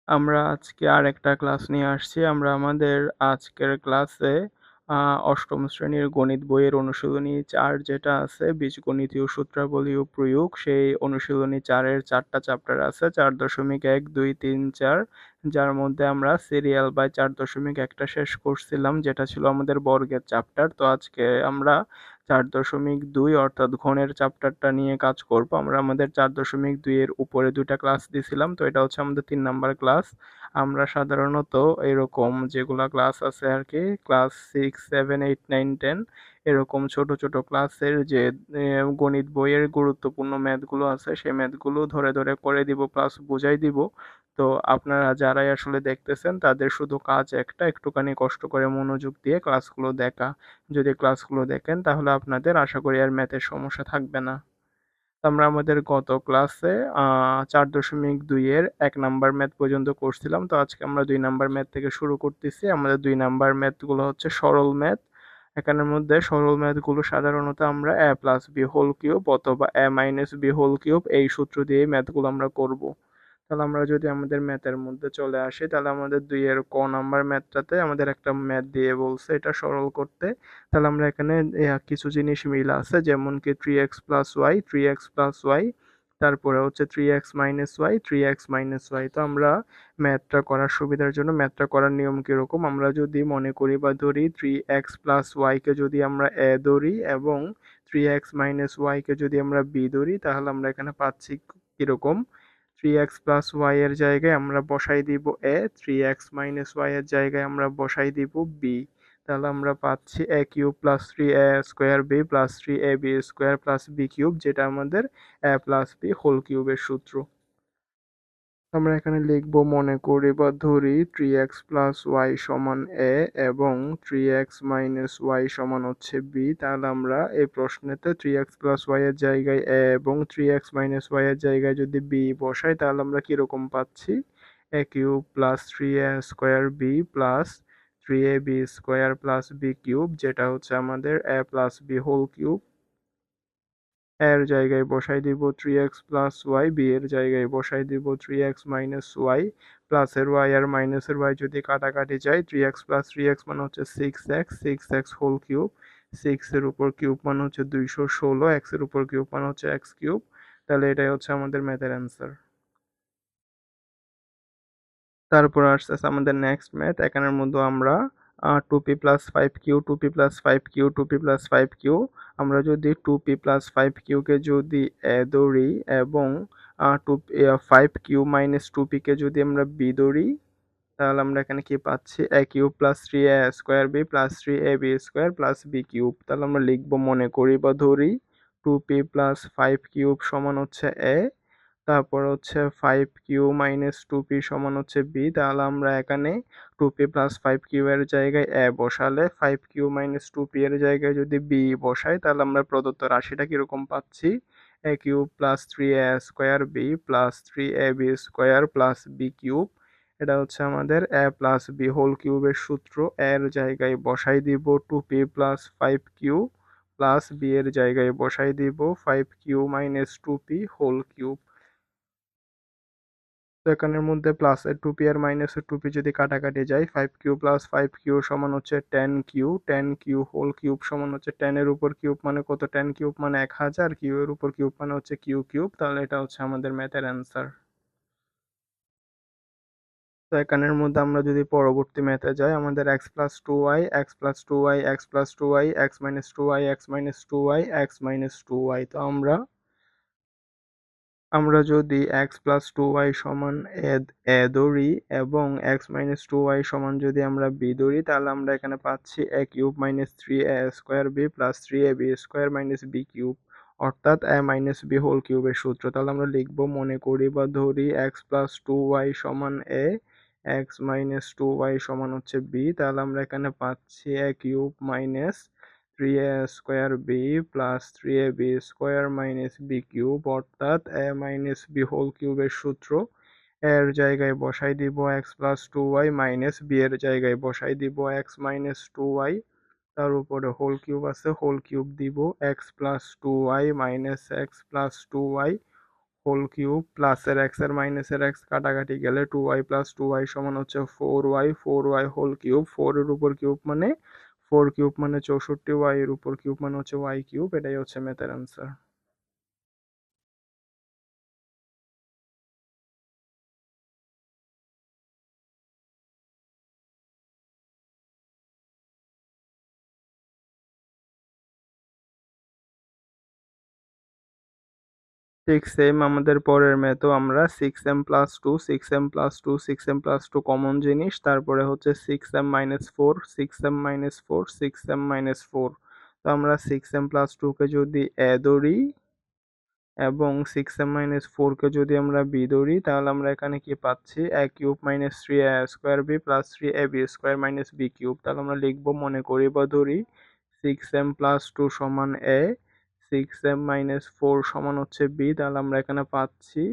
আমরা আজকে আরেকটা ক্লাস নিয়ে আসছি। আমরা আমাদের আজকের ক্লাসে অষ্টম শ্রেণীর গণিত বইয়ের অনুশীলনী ৪ যেটা আছে বীজগণিতীয় সূত্রাবলী ও প্রয়োগ, সেই অনুশীলনী ৪ এর ৪টা চ্যাপ্টার আছে ৪.১, ২, ৩, ৪, যার মধ্যে আমরা সিরিয়াল বাই ৪.১টা শেষ করছিলাম যেটা ছিল আমাদের বর্গের চ্যাপ্টার। তো আজকে আমরা ৪.২ অর্থাৎ ঘনের চ্যাপ্টারটা নিয়ে কাজ করব। আমরা আমাদের ৪.২ এর উপরে ২টা ক্লাস দিছিলাম, তো এটা হচ্ছে আমাদের ৩ নাম্বার ক্লাস। আমরা সাধারণত এরকম যেগুলা ক্লাস আছে আর কি, ক্লাস 6, 7, 8, 9, 10 এরকম ছোট ছোট ক্লাসের যে গণিত বইয়ের গুরুত্বপূর্ণ ম্যাথগুলো আছে সেই ম্যাথগুলো ধরে ধরে করে দিব প্লাস বুঝাই দিব। তো আপনারা যারাই আসলে দেখতেছেন তাদের শুধু কাজ একটা, একটুখানি কষ্ট করে মনোযোগ দিয়ে ক্লাসগুলো দেখা। যদি ক্লাসগুলো দেখেন তাহলে আপনাদের আশা করি আর ম্যাথের সমস্যা থাকবে না। আমরা আমাদের গত ক্লাসে ৪.২ এর ১ নাম্বার ম্যাথ পর্যন্ত করছিলাম। তো আজকে আমরা ২ নাম্বার ম্যাথ থেকে শুরু করতেছি। আমাদের ২ নাম্বার ম্যাথগুলো হচ্ছে সরল ম্যাথ। এখানের মধ্যে সরল ম্যাথগুলো সাধারণত আমরা a plus b whole cube অথবা a minus b whole cube এই সূত্র দিয়ে ম্যাথগুলো আমরা করব। তাহলে আমরা যদি আমাদের ম্যাথের মধ্যে চলে আসি তাহলে আমাদের ২ এর ক নাম্বার ম্যাথটাতে আমাদের একটা ম্যাথ দিয়ে বলছে এটা সরল করতে। তাহলে আমরা এখানে কিছু জিনিস মিল আছে, যেমন কি 3x+y, তারপরে হচ্ছে 3x-y, 3x-y। তো আমরা ম্যাথটা করার সুবিধার জন্য ম্যাথটা করার নিয়ম কিরকম, আমরা যদি মনে করি বা ধরি 3x+y কে যদি আমরা a ধরি এবং 3x-y কে যদি আমরা b ধরি তাহলে আমরা এখানে পাচ্ছি কিরকম, 3x+y এর জায়গায় আমরা বসাই দিব a, 3x-y এর জায়গায় আমরা বসাই দিব b। তাহলে আমরা পাচ্ছি a cube plus 3a square b plus 3ab square plus b cube, যেটা আমাদের a প্লাস b হোল কিউবের সূত্র। আমরা এখানে লিখব, মনে করি বা ধরি 3x+y সমান a এবং 3x-y সমান হচ্ছে b। তাহলে আমরা এই প্রশ্নেতে 3x+y এর জায়গায় a এবং 3x-y এর জায়গায় যদি b বসাই তাহলে আমরা কিরকম পাচ্ছি, a cube plus 3a square b plus 3ab square plus b cube, যেটা হচ্ছে আমাদের a plus b whole cube. এর জায়গায় বসাই দিব 3x+y, b এর জায়গায় বসাই দিব 3x-y, প্লাসের y আর মাইনাসের y যদি কাটাকাটি যায়, 3x প্লাস 3x মানে হচ্ছে 6x হোল কিউব, 6 এর উপর কিউব মানে হচ্ছে 216, x এর উপর কিউব মানে হচ্ছে x কিউব। তাহলে এটাই হচ্ছে আমাদের ম্যাথের অ্যান্সার। তারপর আসতেছে আমাদের নেক্সট ম্যাথ। এখানের মধ্যে আমরা 2p+5q, 2p+5q, 2p+5q, আমরা যদি 2p+5q কে যদি a ধরি এবং 5q মাইনাস 2p কে যদি আমরা b ধরি তাহলে আমরা এখানে কি পাচ্ছি, a cube plus 3a square b plus 3ab square plus b cube. তাহলে আমরা লিখবো, মনে করি বা ধরি 2p+5q সমান হচ্ছে a, তারপর হচ্ছে 5q মাইনাস 2p সমান হচ্ছে b। তাহলে আমরা এখানে 2p+5q এর জায়গায় a বসালে 5q মাইনাস 2p এর জায়গায় যদি b বসাই তাহলে আমরা প্রদত্ত রাশিটা কিরকম পাচ্ছি, a cube plus 3a square b plus 3ab square plus b cube. এটা হচ্ছে আমাদের a প্লাস b হোল কিউবের সূত্র। এর জায়গায় বসাই দিব 2p+5q প্লাস b এর জায়গায় বসাই দিব 5q minus 2p whole cube. তো এখানের মধ্যে প্লাসের 2p আর মাইনাসের 2p যদি কাটাকাটি যায়, 5q প্লাস 5q সমান হচ্ছে 10q, 10q হোল কিউব সমান হচ্ছে 10 এর উপর কিউব মানে কত, 10 কিউব মানে 1000, কিউ এর উপর কিউব মানে হচ্ছে কিউ কিউব। তাহলে এটা হচ্ছে আমাদের ম্যাথের অ্যান্সার। তো এখানের মধ্যে আমরা যদি পরবর্তী ম্যাথে যাই, আমাদের x+2y, x+2y, x+2y, x-2y, x-2y, x-2y। তো আমরা যদি x+2y সমান a ধরি এবং x-2y সমান যদি আমরা b ধরি তাহলে আমরা এখানে পাচ্ছি a cube minus 3a square b plus 3ab square minus b cube, অর্থাৎ a মাইনাস b হোল কিউবের সূত্র। তাহলে আমরা লিখবো, মনে করি বা ধরি x+2y সমান a, x-2y সমান হচ্ছে b। তাহলে আমরা এখানে পাচ্ছি a cube minus 3a square b plus 3ab square minus b cube, অর্থাৎ a মাইনাস b হোল কিউবের সূত্র। এর জায়গায় বসাই দিব x+2y মাইনাস b এর জায়গায় বসাই দিব x-2y, তার উপরে হোল কিউব আছে, হোল কিউব দিব x+2y minus x+2y whole cube প্লাসের এক্স এর মাইনাসের এক্স কাটাকাটি গেলে 2y প্লাস 2y সমান হচ্ছে 4y হোল কিউব, 4 এর উপর কিউব মানে 4 কিউব মানে 64, y এর উপর কিউব মানে হচ্ছে y কিউব। এটাই হচ্ছে ম্যাথের অ্যান্সার। ঠিক সেম আমাদের পরের ম্যাথও আমরা 6m+2 কমন জিনিস, তারপরে হচ্ছে 6m-4 তো আমরা 6m+2 কে যদি a ধরি এবং 6m-4 কে যদি আমরা b ধরি তাহলে আমরা এখানে কি পাচ্ছি, a cube minus 3a square b plus 3ab square minus b cube. তাহলে আমরা লিখবো, মনে করি বা ধরি 6m+2 সমান a, 6m-4 সমান হচ্ছে b। তাহলে আমরা এখানে পাচ্ছি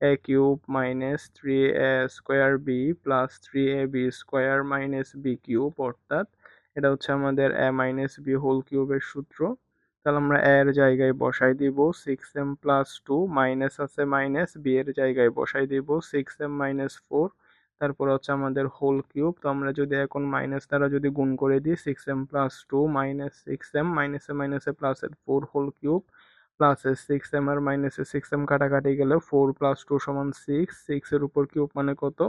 a cube minus 3a square b plus 3ab square minus b cube, অর্থাৎ এটা হচ্ছে আমাদের a মাইনাস b হোল কিউবের সূত্র। তাহলে আমরা a এর জায়গায় বসাই দিব 6m+2, মাইনাস আছে মাইনাস, b এর জায়গায় বসাই দিব 6m-4, তারপর হচ্ছে আমাদের হোল কিউব। তো আমরা যদি এখন মাইনাস দ্বারা যদি গুণ করে দিই 6m+2 মাইনাস 6m, মাইনাসে মাইনাসে প্লাসের 4 হোল কিউব প্লাসের 6m আর মাইনাসে 6m কাটাকাটি গেলে 4 প্লাস 2 সমান 6, 6 এর উপর কিউব মানে কত,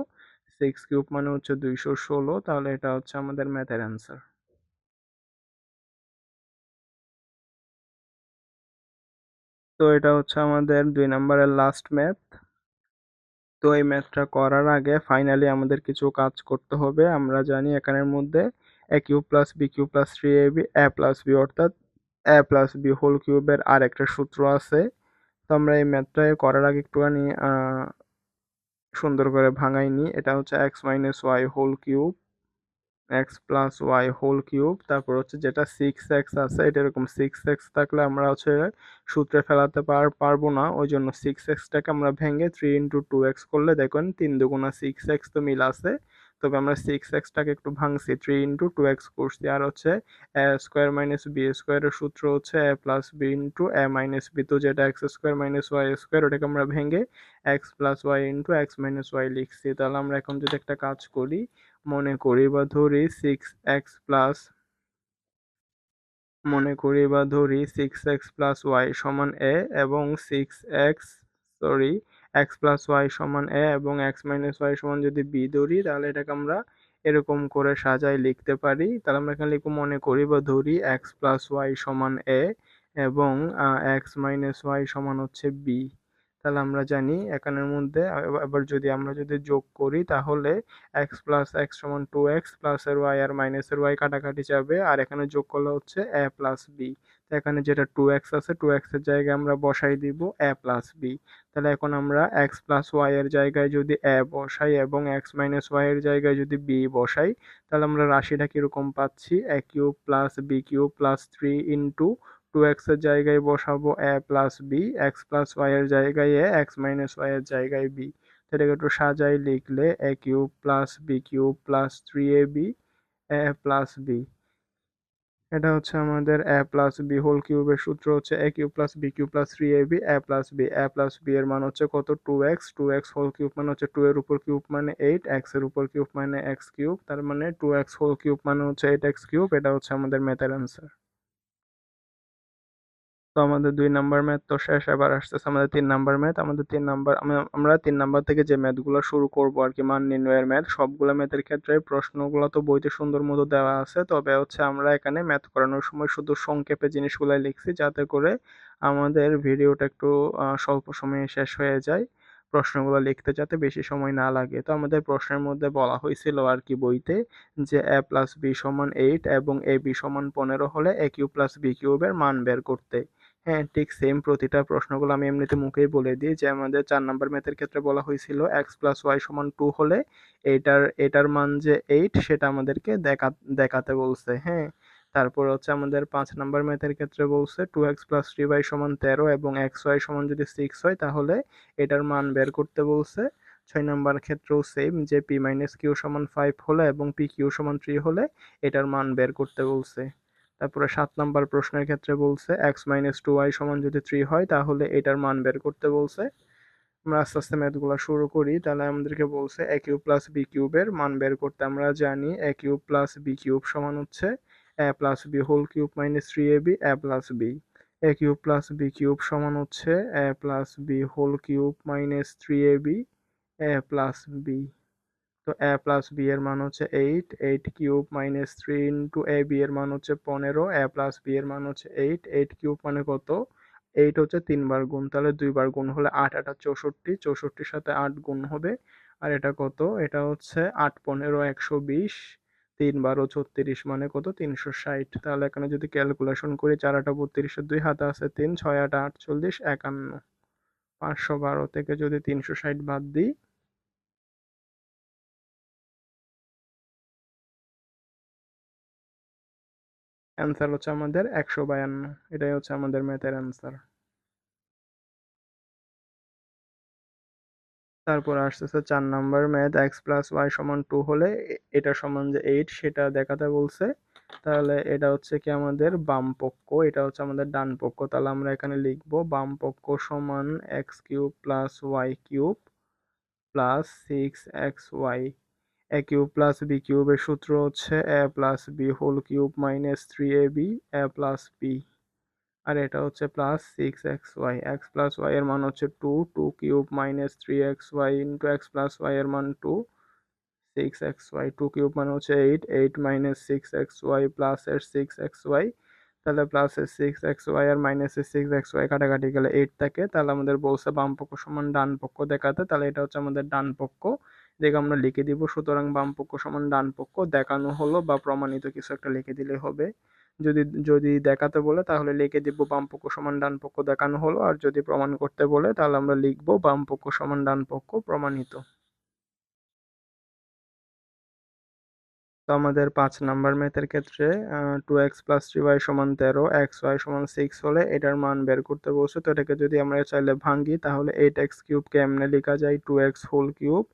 6 কিউব মানে হচ্ছে 216। তাহলে এটা হচ্ছে আমাদের ম্যাথের অ্যান্সার। তো এটা হচ্ছে আমাদের 2 নম্বরের লাস্ট ম্যাথ। তো এই ম্যাথটা করার আগে ফাইনালি আমাদের কিছু কাজ করতে হবে। আমরা জানি এখানের মধ্যে a cube plus b cube plus 3ab a plus b, অর্থাৎ a প্লাস b হোল কিউবের আর একটা সূত্র আছে। তো আমরা এই ম্যাথটা করার আগে একটুখানি সুন্দর করে ভাঙাই নিই। এটা হচ্ছে x minus y whole cube, x plus y whole cube, তারপর হচ্ছে যেটা 6x আছে, এটা এরকম 6x থাকলে আমরা হচ্ছে সূত্রে ফেলাতে পারবো না, ওই জন্য 6x-টাকে আমরা ভেঙে 3 × 2x করলে দেখেন 3 × 2 = 6x, তো মিল আছে। তবে আমরা 6x-টাকে একটু ভাঙছি, 3 × 2x করছি। আর হচ্ছে a স্কোয়ার মাইনাস b স্কোয়ারের সূত্র হচ্ছে a plus b into a minus b, তো যেটা x square minus y square, ওটাকে আমরা ভেঙে x plus y into x minus y লিখছি। তাহলে আমরা এখন যদি একটা কাজ করি, মনে করি বা ধরি 6x সমান a এবং x প্লাস ওয়াই সমান a এবং x মাইনাস ওয়াই সমান যদি b ধরি, তাহলে এটাকে আমরা এরকম করে সাজাই লিখতে পারি। তাহলে আমরা এখানে লিখবো, মনে করি বা ধরি x প্লাস ওয়াই সমান a এবং x মাইনাস ওয়াই সমান হচ্ছে b। তাহলে আমরা জানি এখানের মধ্যে আবার যদি আমরা যদি যোগ করি তাহলে x প্লাস এক্স সমান 2x, প্লাসের y আর মাইনাসের y কাটাকাটি যাবে, আর এখানে যোগ করলে হচ্ছে a প্লাস b। তো এখানে যেটা 2x আছে, 2x এর জায়গায় আমরা বসাই দিব a প্লাস b। তাহলে এখন আমরা x প্লাস y এর জায়গায় যদি a বসাই এবং x মাইনাস y এর জায়গায় যদি b বসাই, তাহলে আমরা রাশিটা কিরকম পাচ্ছি, a cube plus b cube plus 3 into 2x এর জায়গায় বসাবো a plus b, x plus y এর জায়গায় a, x মাইনাস y এর জায়গায় b। এটাকে একটু সাজাই লিখলে a cube plus b cube plus 3ab a plus b। এটা হচ্ছে আমাদের a প্লাস b হোল কিউবের সূত্র হচ্ছে a cube plus b cube plus 3ab a plus b। a plus b এর মান হচ্ছে কত, 2x, 2x হোল কিউব মানে হচ্ছে 2 এর উপর কিউব মানে 8, x এর উপর কিউব মানে x কিউব, তার মানে 2x হোল কিউব মানে হচ্ছে 8x কিউব। এটা হচ্ছে আমাদের ম্যাথের অ্যান্সার। তো আমাদের 2 নাম্বার ম্যাথ তো শেষ, এবার আসতেছে আমাদের 3 নাম্বার ম্যাথ। আমাদের 3 নাম্বার আমরা 3 নাম্বার থেকে যে ম্যাথগুলো শুরু করব আর কি, মান নির্ণয়ের ম্যাথ, সবগুলো ম্যাথের ক্ষেত্রে প্রশ্নগুলো তো বইতে সুন্দর মতো দেওয়া আছে, তবে হচ্ছে আমরা এখানে ম্যাথ করানোর সময় শুধু সংক্ষেপে জিনিসগুলাই লিখছি, যাতে করে আমাদের ভিডিওটা একটু স্বল্প সময়ে শেষ হয়ে যায়, প্রশ্নগুলো লিখতে যাতে বেশি সময় না লাগে। তো আমাদের প্রশ্নের মধ্যে বলা হয়েছিল আর কি বইতে, যে a প্লাস b সমান 8 এবং ab সমান 15 হলে a কিউব প্লাস b কিউবের মান বের করতে। হ্যাঁ, ঠিক সেম প্রতিটা প্রশ্নগুলো আমি এমনিতে মুখেই বলে দিই, যে আমাদের 4 নাম্বার ম্যাথের ক্ষেত্রে বলা হয়েছিল x প্লাস ওয়াই সমান 2 হলে এটার মান যে 8 সেটা আমাদেরকে দেখাতে বলছে। হ্যাঁ, তারপর হচ্ছে আমাদের 5 নাম্বার ম্যাথের ক্ষেত্রে বলছে 2x প্লাস 3y সমান 13 এবং xy সমান যদি 6 হয় তাহলে এটার মান বের করতে বলছে। 6 নাম্বার ক্ষেত্রেও সেম, যে p মাইনাস কিউ সমান 5 হলে এবং p কিউ সমান 3 হলে এটার মান বের করতে বলছে। তারপরে 7 নাম্বার প্রশ্নের ক্ষেত্রে বলছে x মাইনাস 2y সমান যদি 3 হয় তাহলে এটার মান বের করতে বলছে। আমরা আস্তে আস্তে ম্যাথগুলো শুরু করি। তাহলে আমাদেরকে বলছে a কিউব প্লাস b কিউবের মান বের করতে। আমরা জানি a cube plus b cube সমান হচ্ছে a plus b whole cube minus 3ab a plus b। a cube plus b cube সমান হচ্ছে a plus b whole cube minus 3ab a plus b। তো a প্লাস b এর মান হচ্ছে 8 cube minus 3 into ab এর মান হচ্ছে 15 a plus b এর মান হচ্ছে 8 কিউব মানে কত? 8 হচ্ছে 3 বার গুণ, তাহলে 2 বার গুণ হলে 8 8 64, 64 সাথে 8 গুণ হবে। আর এটা কত? এটা হচ্ছে 8 15 120, 3 12 36 মানে কত? 360। তাহলে এখানে যদি ক্যালকুলেশন করি 4 8 32 এর 2 হাতে আছে 3, 6 8 48, 51। 512 থেকে যদি 360 বাদ দিই, অ্যান্সার হচ্ছে আমাদের 152। এটাই হচ্ছে আমাদের ম্যাথের অ্যান্সার। তারপর আসতেছে 4 number math, x plus y সমান 2 হলে এটা সমান যে 8 সেটা দেখাতে বলছে। তাহলে এটা হচ্ছে কি আমাদের বাম পক্ষ, এটা হচ্ছে আমাদের ডান পক্ষ। তাহলে আমরা এখানে লিখবো বাম পক্ষ সমান x cube plus y cube plus 6xy। A cube plus b কিউবের সূত্র হচ্ছে a plus b whole cube minus 3ab a plus b. আর এটা হচ্ছে plus 6xy। X plus y এর মান হচ্ছে 2, 2 cube minus 3xy into x plus y এর মান 2, 6xy। 2 কিউব মানে হচ্ছে 8, 8 মাইনাস 6xy প্লাস এর 6xy। তাহলে প্লাস এর 6xy আর মাইনাস এর 6xy কাটাকাটি গেলে 8 থাকে। তাহলে আমাদের বলছে বাম পক্ষ সমান ডান পক্ষ দেখাতে। তাহলে এটা হচ্ছে আমাদের ডান পক্ষ, দেখে আমরা লিখে দিব। সুতরাং বাম পক্ষ সমান ডান পক্ষ দেখানো হলো বা প্রমাণিত কিছু একটা লিখে দিলে হবে। যদি যদি দেখাতে বলে তাহলে লিখে দিব বাম পক্ষ সমান ডান পক্ষ দেখানো হলো, আর যদি প্রমাণ করতে বলে তাহলে আমরা লিখবো বাম পক্ষ সমান ডান পক্ষ প্রমাণিত। তো আমাদের 5 নাম্বার ম্যাথের ক্ষেত্রে 2x প্লাস 3y সমান 13, xy সমান 6 হলে এটার মান বের করতে বলছে। তো এটাকে যদি আমরা চাইলে ভাঙি তাহলে 8x কিউবকে এমনি লেখা যায় 2x হোল কিউব,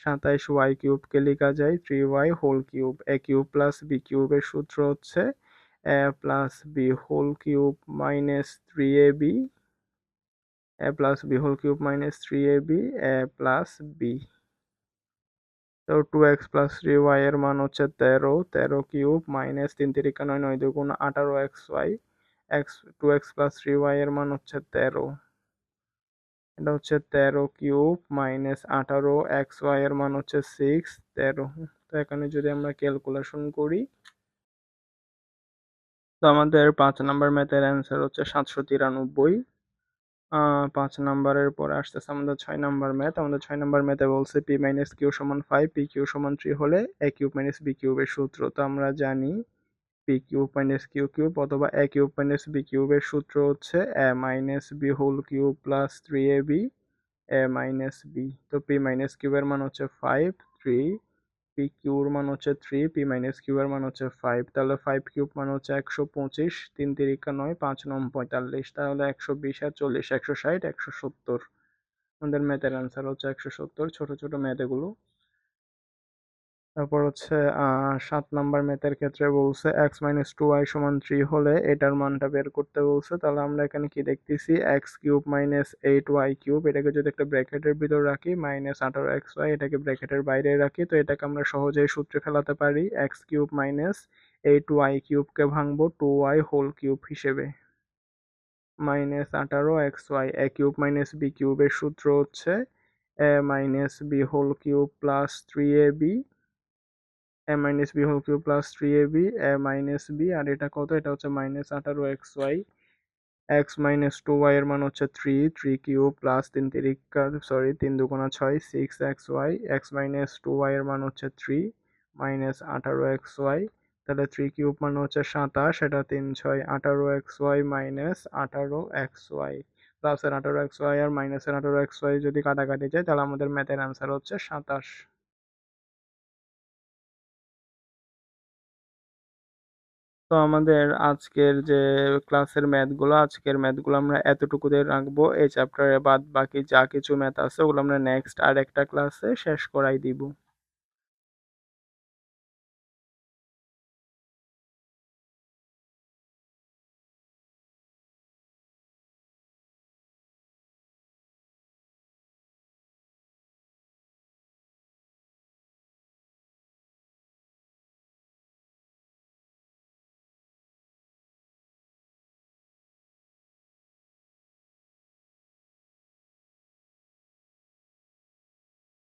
27y কিউবকে লেখা যায় 3y whole cube. a cube plus b কিউবের সূত্র হচ্ছে a plus b whole cube minus 3ab a plus b whole cube minus 3ab a plus b। তো 2x প্লাস 3y এর মান হচ্ছে 13, 13 cube minus 3 তিরিকা 9, 9 দুগুণ 18xy। X 2x plus 3y এর মান হচ্ছে 13, এটা হচ্ছে 13 কিউব মাইনাস 18xy এর মান হচ্ছে 6, 13। তো এখানে যদি আমরা ক্যালকুলেশন করি, তো আমাদের 5 নাম্বার ম্যাথের অ্যান্সার হচ্ছে 793। 5 নাম্বারের পরে আসতেছে আমাদের 6 নাম্বার ম্যাথ। আমাদের 6 নাম্বার ম্যাথে বলছে পি মাইনাস কিউ সমান 5, পি কিউ সমান 3 হলে এ কিউব মাইনাস বি কিউবের সূত্র। তো আমরা জানি p cube minus q cube অথবা এ কিউব মাইনাস বি কিউবের সূত্র হচ্ছে a minus b whole cube plus 3ab a minus b. তো পি মাইনাস কিউবের মান হচ্ছে 5, 3, পি কিউর মান হচ্ছে 3, পি মাইনাস কিউবের মান হচ্ছে 5। তাহলে 5 কিউব মান হচ্ছে 125, 3 তিরিকা 9, 5 9 45। তাহলে 120 আর 40 160, 170। আমাদের ম্যাথের অ্যান্সার হচ্ছে 170। ছোট ছোট ম্যাথ এগুলো। তারপর হচ্ছে 7 নাম্বার ম্যাথের ক্ষেত্রে বলছে এক্স মাইনাস 2y সমান 3 হলে এটার মানটা বের করতে বলছে। তাহলে আমরা এখানে কি দেখতেছি, x cube minus 8y cube, এটাকে যদি একটা ব্র্যাকেটের ভিতর রাখি, মাইনাস 18xy এটাকে ব্র্যাকেটের বাইরে রাখি, তো এটাকে আমরা সহজেই সূত্রে ফেলাতে পারি। এক্স কিউব মাইনাস 8y কিউবকে ভাঙবো 2y হোল কিউব হিসেবে, minus 18xy। A cube minus b কিউবের সূত্র হচ্ছে a minus b whole cube plus 3ab a minus b whole cube plus 3ab a minus b. আর এটা কত? এটা হচ্ছে minus 18xy। X minus 2y এর মান হচ্ছে 3, 3 কিউব প্লাস 3 তিরিকা সরি 3 দুগুণা 6, 6xy। এক্স মাইনাস 2y এর মান হচ্ছে 3 মাইনাস 18xy। তাহলে 3 কিউব মানে হচ্ছে 27, এটা 3 6 18xy মাইনাস 18xy। প্লাসের 18xy আর মাইনাসের 18xy যদি কাটাকাটি যায় তাহলে আমাদের ম্যাথের অ্যান্সার হচ্ছে 27। তো আমাদের আজকের ম্যাথগুলো আমরা এতটুকুতে রাখবো। এই চ্যাপ্টারে বাদ বাকি যা কিছু ম্যাথ আছে ওগুলো আমরা নেক্সট আর একটা ক্লাসে শেষ করাই দিব।